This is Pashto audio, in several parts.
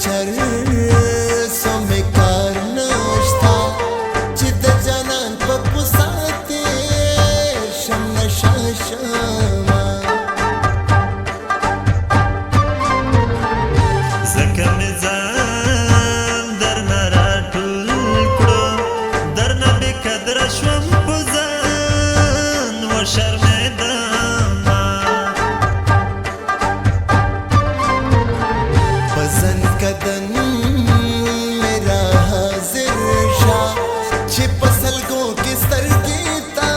चर सो में कार नश्ता चिद जानन पप्पू साथे शम नशा शमा زکه می ځان درنه راټول کړو درنه بې قدره شوم په ځان وشرمېدمه په ځن کدن میرا حاضر شا چې په سلګو کې سترګې تا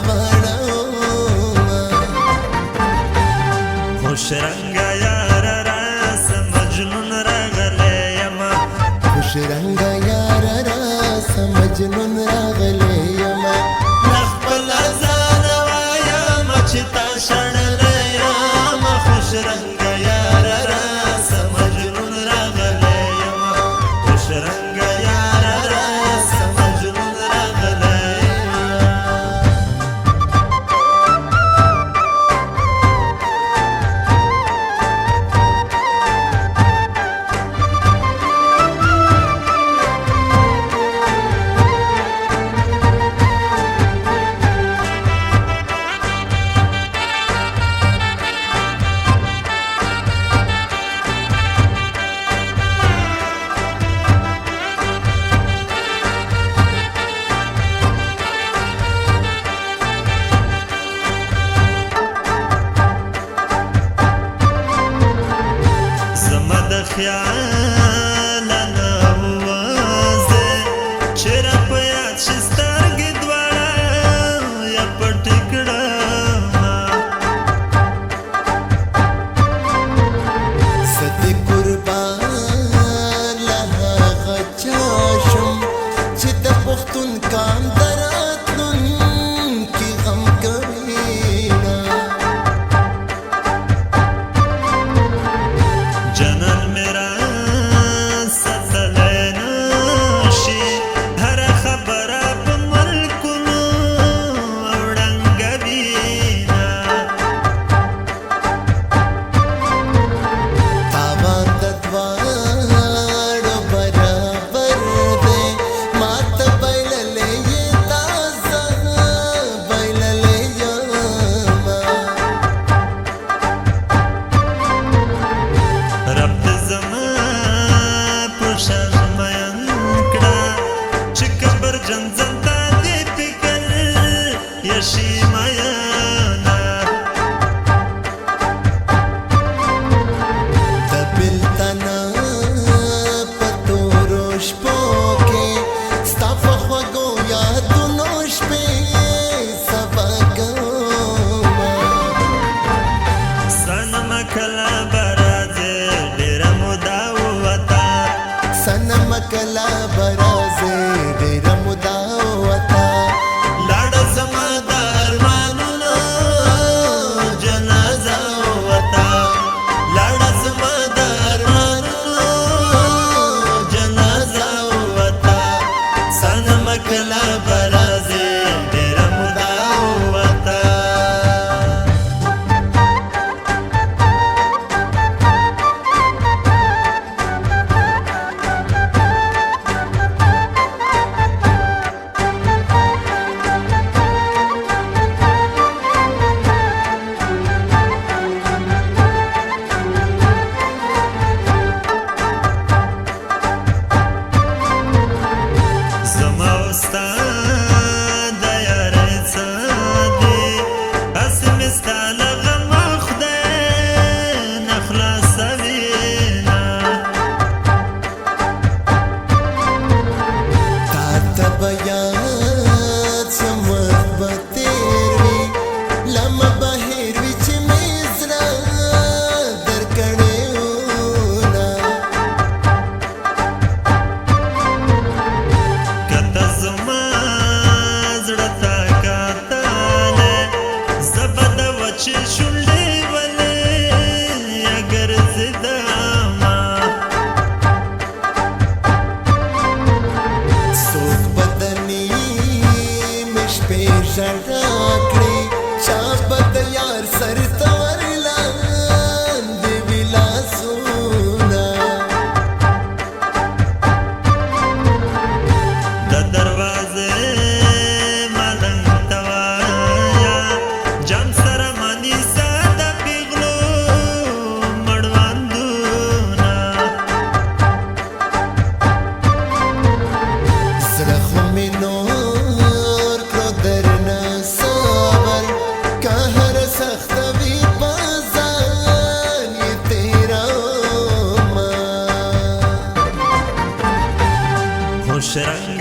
واړومه خوش رنګه یاره راس مجنون راغلی یمه خوش رنګه یاره راس مجنون راغلی یمه له خپله ځانه وایمه چې تا شړلی یمه خوش رنګه یاره راس مجنون راغلی یمه خوش رنګه یاره راس مجنون راغلی یمه زما د خیال نه ووځې چې را په یاد شي سترګې دواړه یا پټې کړمه زه دې قربان له هغه چا شم چې د پښتون کام د راتلونکي غم کوینه جنان میرا شرنګ